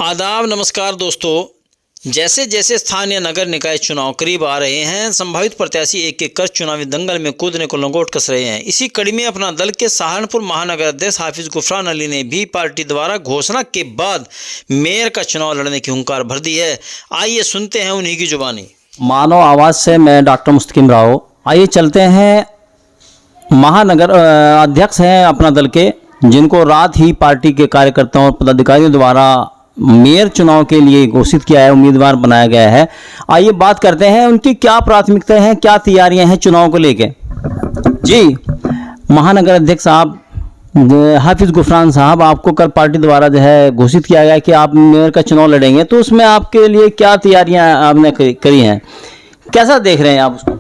आदाब नमस्कार दोस्तों। जैसे जैसे स्थानीय नगर निकाय चुनाव करीब आ रहे हैं, संभावित प्रत्याशी एक एक कर चुनावी दंगल में कूदने को लंगोट कस रहे हैं। इसी कड़ी में अपना दल के सहारनपुर महानगर अध्यक्ष हाफिज गुफरान अली ने भी पार्टी द्वारा घोषणा के बाद मेयर का चुनाव लड़ने की हुंकार भर दी है। आइए सुनते हैं उन्हीं की जुबानी। मानव आवाज़ से मैं डॉक्टर मुस्तकीम राव। आइए चलते हैं, महानगर अध्यक्ष हैं अपना दल के, जिनको रात ही पार्टी के कार्यकर्ताओं और पदाधिकारियों द्वारा मेयर चुनाव के लिए घोषित किया है, उम्मीदवार बनाया गया है। आइए बात करते हैं उनकी क्या प्राथमिकताएं हैं, क्या तैयारियां हैं चुनाव को लेके। जी महानगर अध्यक्ष साहब, हाफिज गुफरान साहब, आपको कल पार्टी द्वारा जो है घोषित किया गया कि आप मेयर का चुनाव लड़ेंगे, तो उसमें आपके लिए क्या तैयारियां आपने करी हैं, कैसा देख रहे हैं आप उसको?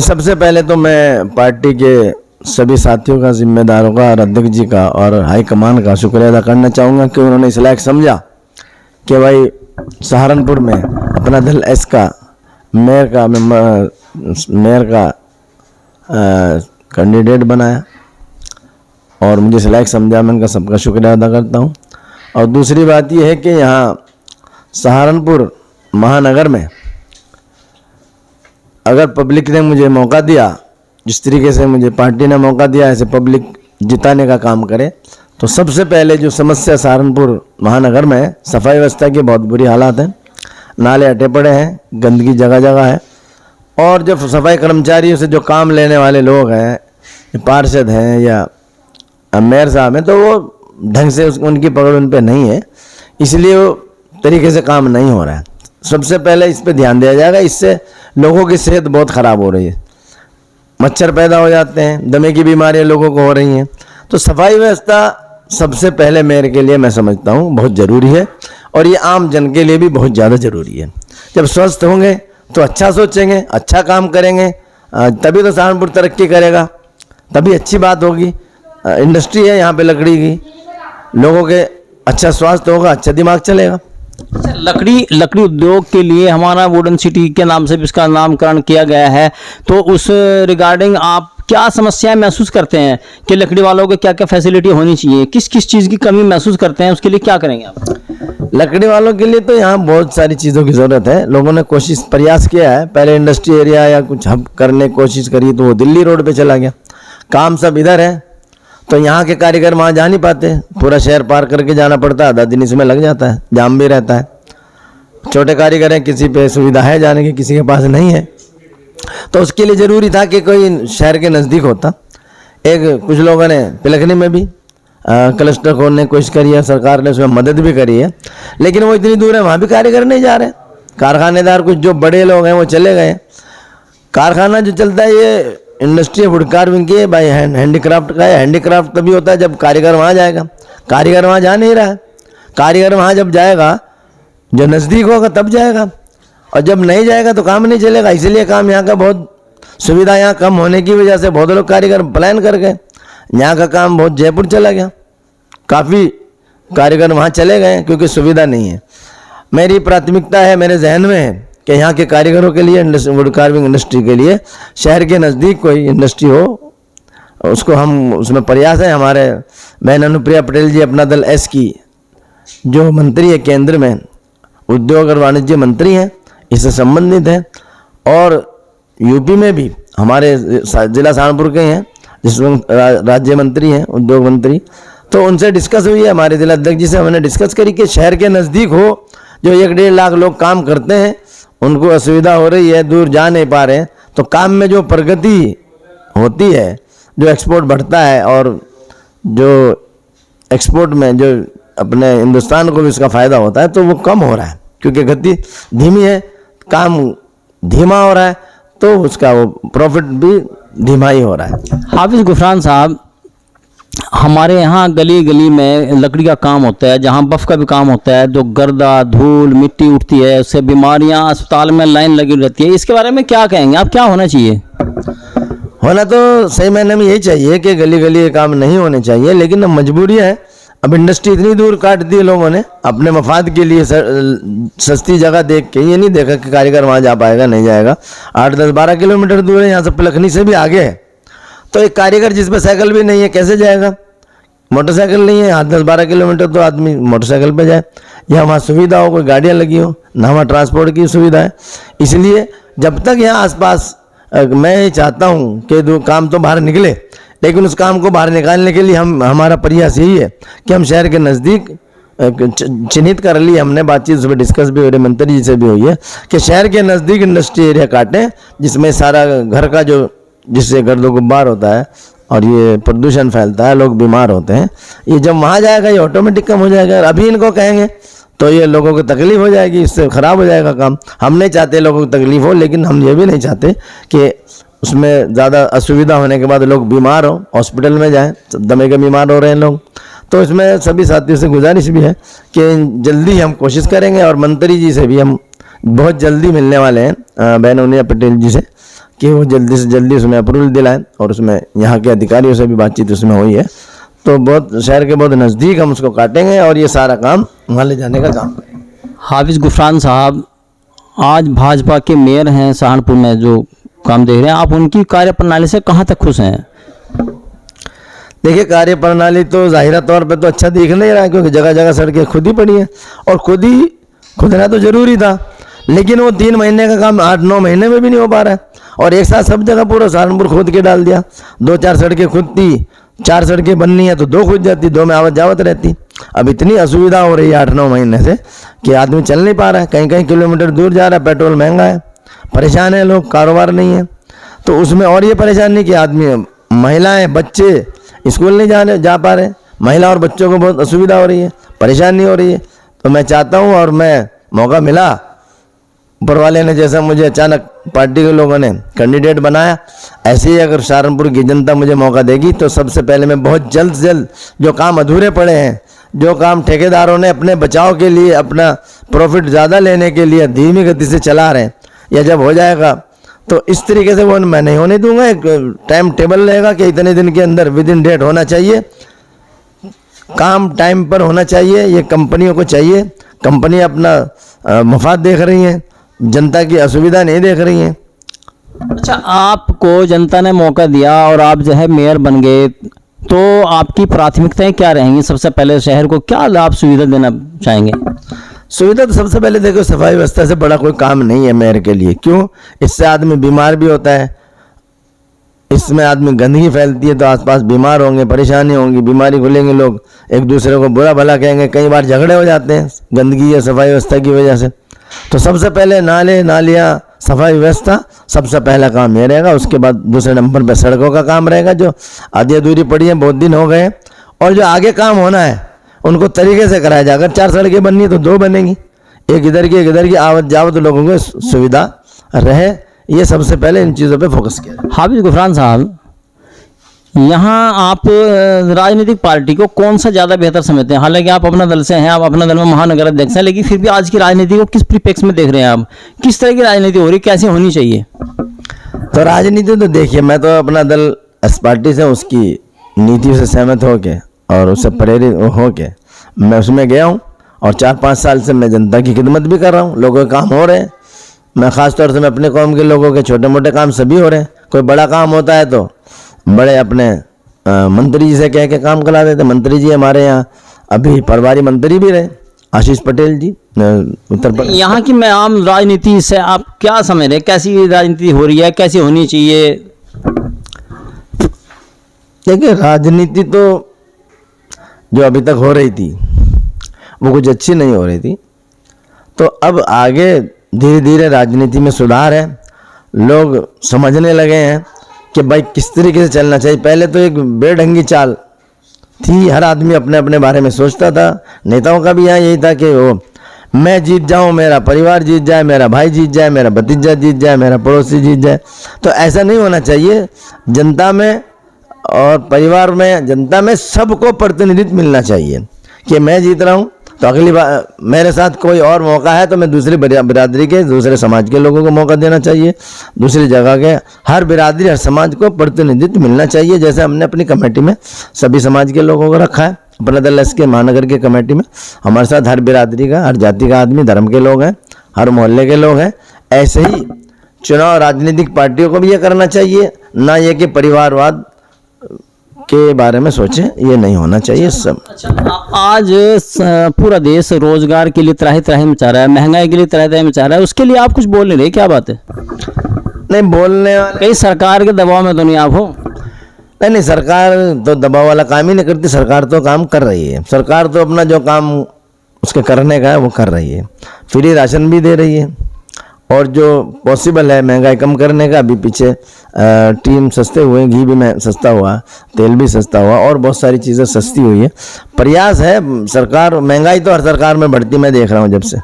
सबसे पहले तो मैं पार्टी के सभी साथियों का, जिम्मेदारों का और अध्यक्ष जी का और हाईकमान का शुक्रिया अदा करना चाहूँगा कि उन्होंने इस लायक समझा कि भाई सहारनपुर में अपना दल एस का मेयर का कैंडिडेट बनाया और मुझे इस लायक समझा। मैं उनका सबका शुक्रिया अदा करता हूँ। और दूसरी बात यह है कि यहाँ सहारनपुर महानगर में अगर पब्लिक ने मुझे मौका दिया, जिस तरीके से मुझे पार्टी ने मौका दिया, ऐसे पब्लिक जिताने का काम करे, तो सबसे पहले जो समस्या सहारनपुर महानगर में है, सफाई व्यवस्था की बहुत बुरी हालात है। नाले अटे पड़े हैं, गंदगी जगह जगह है। और जब सफाई कर्मचारियों से जो काम लेने वाले लोग हैं, पार्षद हैं या मेयर साहब हैं, तो वो ढंग से उनकी पकड़ उन पर नहीं है, इसलिए वो तरीके से काम नहीं हो रहा है। सबसे पहले इस पर ध्यान दिया जाएगा। इससे लोगों की सेहत बहुत ख़राब हो रही है, मच्छर पैदा हो जाते हैं, दमे की बीमारियां लोगों को हो रही हैं। तो सफाई व्यवस्था सबसे पहले मेयर के लिए मैं समझता हूँ बहुत ज़रूरी है, और ये आम जन के लिए भी बहुत ज़्यादा ज़रूरी है। जब स्वस्थ होंगे तो अच्छा सोचेंगे, अच्छा काम करेंगे, तभी तो सहारनपुर तरक्की करेगा, तभी अच्छी बात होगी। इंडस्ट्री है यहाँ पे लकड़ी की, लोगों के अच्छा स्वास्थ्य होगा, अच्छा दिमाग चलेगा। लकड़ी उद्योग के लिए हमारा वुडन सिटी के नाम से भी इसका नामकरण किया गया है, तो उस रिगार्डिंग आप क्या समस्याएं महसूस करते हैं कि लकड़ी वालों को क्या क्या फैसिलिटी होनी चाहिए, किस किस चीज़ की कमी महसूस करते हैं, उसके लिए क्या करेंगे आप? लकड़ी वालों के लिए तो यहाँ बहुत सारी चीज़ों की ज़रूरत है। लोगों ने प्रयास किया है, पहले इंडस्ट्री एरिया या कुछ हब करने की कोशिश करी तो वो दिल्ली रोड पर चला गया। काम सब इधर है, तो यहाँ के कारीगर वहाँ जा नहीं पाते, पूरा शहर पार करके जाना पड़ता है, आधा दिन इसमें लग जाता है, जाम भी रहता है। छोटे कारीगर हैं, किसी पे सुविधा है जाने की, किसी के पास नहीं है, तो उसके लिए ज़रूरी था कि कोई शहर के नज़दीक होता। कुछ लोगों ने पिलखनी में भी क्लस्टर खोलने की कोशिश करी है, सरकार ने उसमें मदद भी करी है, लेकिन वो इतनी दूर है, वहाँ भी कारीगर नहीं जा रहे। कारखानेदार कुछ जो बड़े लोग हैं वो चले गए। कारखाना जो चलता है ये इंडस्ट्री वुड कार्विंग की है भाई, हैंडीक्राफ्ट का है। हैंडीक्राफ्ट तभी होता है जब कारीगर वहाँ जाएगा, कारीगर वहाँ जा नहीं रहा है। कारीगर वहाँ जब जाएगा, जो नज़दीक होगा तब जाएगा, और जब नहीं जाएगा तो काम नहीं चलेगा। इसलिए काम यहाँ का बहुत सुविधा यहाँ कम होने की वजह से बहुत लोग कारीगर पलायन कर गए, यहाँ का काम बहुत जयपुर चला गया, काफ़ी कारीगर वहाँ चले गए क्योंकि सुविधा नहीं है। मेरी प्राथमिकता है, मेरे जहन में है कि यहाँ के कारीगरों के लिए, वुड कार्विंग इंडस्ट्री के लिए शहर के नज़दीक कोई इंडस्ट्री हो, उसको हम उसमें प्रयास है। हमारे बहन अनुप्रिया पटेल जी अपना दल एस की जो मंत्री है, केंद्र में उद्योग और वाणिज्य मंत्री हैं, इससे संबंधित है। और यूपी में भी हमारे जिला सहारनपुर के हैं जिसमें राज्य मंत्री हैं, उद्योग मंत्री, तो उनसे डिस्कस हुई है। हमारे जिला अध्यक्ष जी से हमने डिस्कस करी कि शहर के नज़दीक हो, जो 1-1.5 लाख लोग काम करते हैं, उनको असुविधा हो रही है, दूर जा नहीं पा रहे हैं, तो काम में जो प्रगति होती है, जो एक्सपोर्ट बढ़ता है और जो एक्सपोर्ट में जो अपने हिंदुस्तान को भी उसका फ़ायदा होता है, तो वो कम हो रहा है क्योंकि गति धीमी है, काम धीमा हो रहा है, तो उसका वो प्रॉफिट भी धीमा ही हो रहा है। हाफिज गुफरान साहब, हमारे यहाँ गली गली में लकड़ी का काम होता है, जहाँ बफ का भी काम होता है, जो गर्दा धूल मिट्टी उठती है, उससे बीमारियाँ, अस्पताल में लाइन लगी रहती है, इसके बारे में क्या कहेंगे आप, क्या होना चाहिए? होना तो सही मायने में यही चाहिए कि गली गली ये काम नहीं होने चाहिए, लेकिन अब मजबूरी है। अब इंडस्ट्री इतनी दूर काट दी है लोगों ने अपने मफाद के लिए, सस्ती जगह देख के। ये नहीं देखा कि कारीगर वहाँ जा पाएगा नहीं जाएगा। 8-10-12 किलोमीटर दूर है यहाँ से, पिलखनी से भी आगे है, तो एक कारीगर जिस पर साइकिल भी नहीं है कैसे जाएगा? मोटरसाइकिल नहीं है, 8-10-12 किलोमीटर तो आदमी मोटरसाइकिल पे जाए, या वहाँ सुविधा हो, कोई गाड़ियाँ लगी हो, ना वहाँ ट्रांसपोर्ट की सुविधा है। इसलिए जब तक यहाँ आसपास मैं ये चाहता हूँ कि काम तो बाहर निकले, लेकिन उस काम को बाहर निकालने के लिए हमारा प्रयास यही है कि हम शहर के नज़दीक चिन्हित कर लिए, हमने बातचीत सुबह डिस्कस भी हो रही, मंत्री जी से भी हुई है कि शहर के नज़दीक इंडस्ट्री एरिया काटें, जिसमें सारा घर का जो जिससे गर्दो गुब्बार होता है और ये प्रदूषण फैलता है, लोग बीमार होते हैं, ये जब वहाँ जाएगा ये ऑटोमेटिक कम हो जाएगा। अभी इनको कहेंगे तो ये लोगों को तकलीफ हो जाएगी, इससे ख़राब हो जाएगा काम। हम नहीं चाहते लोगों को तकलीफ हो, लेकिन हम ये भी नहीं चाहते कि उसमें ज़्यादा असुविधा होने के बाद लोग बीमार हो, हॉस्पिटल में जाएं, दमे के बीमार हो रहे हैं लोग। तो इसमें सभी साथियों से गुजारिश भी है कि जल्दी हम कोशिश करेंगे, और मंत्री जी से भी हम बहुत जल्दी मिलने वाले हैं, बहन उनिया पटेल जी से, कि वो जल्दी से जल्दी उसमें अप्रूवल दिलाएं, और उसमें यहाँ के अधिकारियों से भी बातचीत उसमें हुई है। तो बहुत शहर के बहुत नज़दीक हम उसको काटेंगे और ये सारा काम वहाँ ले जाने का काम करेंगे। हाफिज़ गुफरान साहब आज भाजपा के मेयर हैं सहारनपुर में, जो काम देख रहे हैं आप, उनकी कार्यप्रणाली से कहाँ तक खुश हैं? देखिए, कार्यप्रणाली तो ज़ाहिरा तौर पे तो अच्छा दिख नहीं रहा है, क्योंकि जगह जगह सड़कें खुद ही पड़ी हैं, और खुदना तो ज़रूरी था, लेकिन वो 3 महीने का काम 8-9 महीने में भी नहीं हो पा रहा है, और एक साथ सब जगह पूरा सहारनपुर खोद के डाल दिया। 2-4 सड़कें खुदती, 4 सड़कें बननी है तो 2 खुद जाती, 2 में आवत जावत रहती। अब इतनी असुविधा हो रही है 8-9 महीने से कि आदमी चल नहीं पा रहा है, कहीं कहीं किलोमीटर दूर जा रहा है, पेट्रोल महंगा है, परेशान है लोग, कारोबार नहीं है। तो उसमें और ये परेशानी कि आदमी, महिलाएं, बच्चे स्कूल नहीं जा पा रहे, महिला और बच्चों को बहुत असुविधा हो रही है, परेशानी हो रही है। तो मैं चाहता हूँ, और मैं मौका मिला, ऊपर वाले ने जैसा मुझे अचानक पार्टी के लोगों ने कैंडिडेट बनाया, ऐसे ही अगर सहारनपुर की जनता मुझे मौका देगी तो सबसे पहले मैं बहुत जल्द से जल्द जो काम अधूरे पड़े हैं, जो काम ठेकेदारों ने अपने बचाव के लिए, अपना प्रॉफिट ज़्यादा लेने के लिए धीमी गति से चला रहे हैं, या जब हो जाएगा तो इस तरीके से वो मैं नहीं होने दूंगा। एक टाइम टेबल रहेगा कि इतने दिन के अंदर विद इन डेट होना चाहिए, काम टाइम पर होना चाहिए, ये कंपनियों को चाहिए। कंपनी अपना मफाद देख रही हैं, जनता की असुविधा नहीं देख रही हैं। अच्छा, आपको जनता ने मौका दिया और आप जो है मेयर बन गए, तो आपकी प्राथमिकताएं क्या रहेंगी? सबसे पहले शहर को क्या लाभ सुविधा देना चाहेंगे? सुविधा तो सबसे पहले देखो, सफाई व्यवस्था से बड़ा कोई काम नहीं है मेयर के लिए। क्यों? इससे आदमी बीमार भी होता है, इसमें आदमी गंदगी फैलती है तो आसपास बीमार होंगे, परेशानी होंगी, बीमारी खुलेंगे, लोग एक दूसरे को बुरा भला कहेंगे, कई बार झगड़े हो जाते हैं गंदगी या सफाई व्यवस्था की वजह से। तो सबसे पहले नाले, नालियाँ, सफाई व्यवस्था सबसे पहला काम ये रहेगा। उसके बाद दूसरे नंबर पर सड़कों का काम रहेगा, जो आधी अधूरी पड़ी है, बहुत दिन हो गए, और जो आगे काम होना है उनको तरीके से कराया जाए। अगर 4 सड़कें बननी है तो 2 बनेंगी, एक इधर की आवत जावत लोगों को सुविधा रहे। ये सबसे पहले इन चीज़ों पे फोकस किया। हाफिज़ गुफरान साहब, यहाँ आप राजनीतिक पार्टी को कौन सा ज़्यादा बेहतर समझते हैं? हालांकि आप अपना दल से हैं, आप अपना दल में महानगर अध्यक्ष हैं, लेकिन फिर भी आज की राजनीति को किस परिप्रेक्ष्य में देख रहे हैं आप? किस तरह की राजनीति हो रही, कैसे होनी चाहिए? तो राजनीति तो देखिए, मैं तो अपना दल एस पार्टी से उसकी नीतियों से सहमत होके और उससे प्रेरित होके मैं उसमें गया हूँ, और 4-5 साल से मैं जनता की खिदमत भी कर रहा हूँ। लोगों के काम हो रहे हैं, मैं ख़ास तौर से मैं अपने कौम के लोगों के छोटे मोटे काम सभी हो रहे हैं। कोई बड़ा काम होता है तो बड़े अपने मंत्री जी से कह के काम करा देते। मंत्री जी हमारे यहाँ अभी प्रभारी मंत्री भी रहे, आशीष पटेल जी, उत्तर प्रदेश। यहाँ की मैं आम राजनीति से आप क्या समझ रहे हैं? कैसी राजनीति हो रही है, कैसी होनी चाहिए? देखिए, राजनीति तो जो अभी तक हो रही थी वो कुछ अच्छी नहीं हो रही थी। तो अब आगे धीरे धीरे राजनीति में सुधार है, लोग समझने लगे हैं कि भाई किस तरीके से चलना चाहिए। पहले तो एक बेढंगी चाल थी, हर आदमी अपने अपने बारे में सोचता था। नेताओं का भी यहाँ यही था कि वो मैं जीत जाऊँ, मेरा परिवार जीत जाए, मेरा भाई जीत जाए, मेरा भतीजा जीत जाए, मेरा पड़ोसी जीत जाए। तो ऐसा नहीं होना चाहिए। जनता में और परिवार में, जनता में सबको प्रतिनिधित्व मिलना चाहिए कि मैं जीत रहा हूँ तो अगली बार मेरे साथ कोई और मौका है तो मैं दूसरी बिरादरी के, दूसरे समाज के लोगों को मौका देना चाहिए। दूसरी जगह के हर बिरादरी, हर समाज को प्रतिनिधित्व मिलना चाहिए। जैसे हमने अपनी कमेटी में सभी समाज के लोगों को रखा है, अपना दल एस के महानगर के कमेटी में हमारे साथ हर बिरादरी का, हर जाति का आदमी, धर्म के लोग हैं, हर मोहल्ले के लोग हैं। ऐसे ही चुनाव राजनीतिक पार्टियों को भी ये करना चाहिए, ना ये कि परिवारवाद के बारे में सोचें, ये नहीं होना चाहिए सब। आज पूरा देश रोजगार के लिए त्राही त्राही मचा रहा है, महंगाई के लिए त्राही त्राही मचा रहा है, उसके लिए आप कुछ बोल नहीं रहे, क्या बात है? नहीं बोलने वाले, कहीं सरकार के दबाव में तो नहीं आप हो? नहीं सरकार तो दबाव वाला काम ही नहीं करती, सरकार तो काम कर रही है। सरकार तो अपना जो काम उसके करने का है वो कर रही है, फ्री राशन भी दे रही है, और जो पॉसिबल है महंगाई कम करने का, अभी पीछे टीम सस्ते हुए, घी भी सस्ता हुआ, तेल भी सस्ता हुआ, और बहुत सारी चीज़ें सस्ती हुई है। प्रयास है सरकार, महंगाई तो हर सरकार में बढ़ती मैं देख रहा हूँ जब से,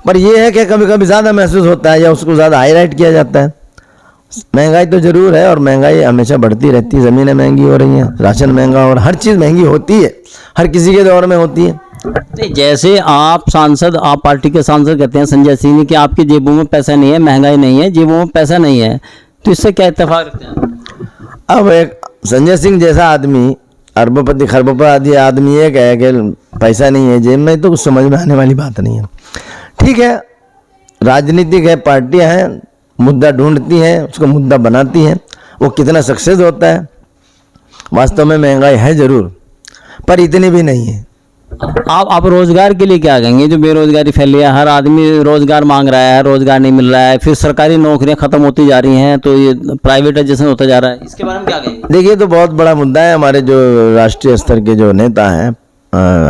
पर यह है कि कभी कभी ज़्यादा महसूस होता है या उसको ज़्यादा हाईलाइट किया जाता है। महंगाई तो ज़रूर है, और महंगाई हमेशा बढ़ती रहती है, ज़मीनें महंगी हो रही हैं, राशन महंगा, और हर चीज़ महंगी होती है, हर किसी के दौर में होती है। जैसे आप सांसद, आप पार्टी के सांसद कहते हैं संजय सिंह ने कि आपकी जेबों में पैसा नहीं है, महंगाई नहीं है, जेबों में पैसा नहीं है, तो इससे क्या इत्तेफाक रखते हैं? अब एक संजय सिंह जैसा आदमी, अरबपति खरबपति आदमी ये कहे कि पैसा नहीं है जेब में, तो कुछ समझ में आने वाली बात नहीं है। ठीक है, राजनीतिक है, पार्टियां हैं, मुद्दा ढूंढती हैं, उसको मुद्दा बनाती हैं, वो कितना सक्सेस होता है। वास्तव में महंगाई है ज़रूर, पर इतनी भी नहीं है। आप रोजगार के लिए क्या कहेंगे? जो बेरोजगारी फैली है, हर आदमी रोजगार मांग रहा है, रोजगार नहीं मिल रहा है, फिर सरकारी नौकरियां खत्म होती जा रही हैं, तो ये प्राइवेटाइजेशन होता जा रहा है, इसके बारे में क्या कहेंगे? देखिए, तो बहुत बड़ा मुद्दा है। हमारे जो राष्ट्रीय स्तर के जो नेता हैं,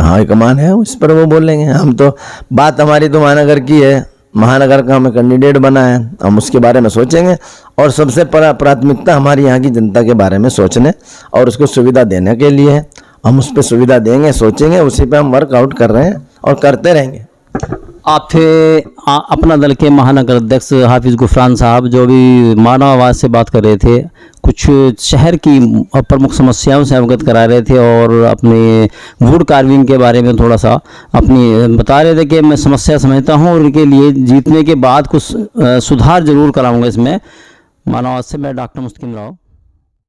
हाईकमान है, उस पर वो बोलेंगे। हम तो बात हमारी तो महानगर की है, महानगर का हमें कैंडिडेट बना है, हम उसके बारे में सोचेंगे, और सबसे प्राथमिकता हमारी यहाँ की जनता के बारे में सोचने और उसको सुविधा देने के लिए है। हम उस पर सुविधा देंगे, सोचेंगे, उसी पे हम वर्कआउट कर रहे हैं और करते रहेंगे। आप थे अपना दल के महानगर अध्यक्ष हाफिज गुफरान साहब, जो भी मानव आवाज़ से बात कर रहे थे, कुछ शहर की प्रमुख समस्याओं से अवगत करा रहे थे, और अपने वुड कार्विंग के बारे में थोड़ा सा अपनी बता रहे थे कि मैं समस्या समझता हूँ और उनके लिए जीतने के बाद कुछ सुधार जरूर कराऊंगा इसमें। मानव आवाज़ से मैं डॉक्टर मुस्तकीम राव।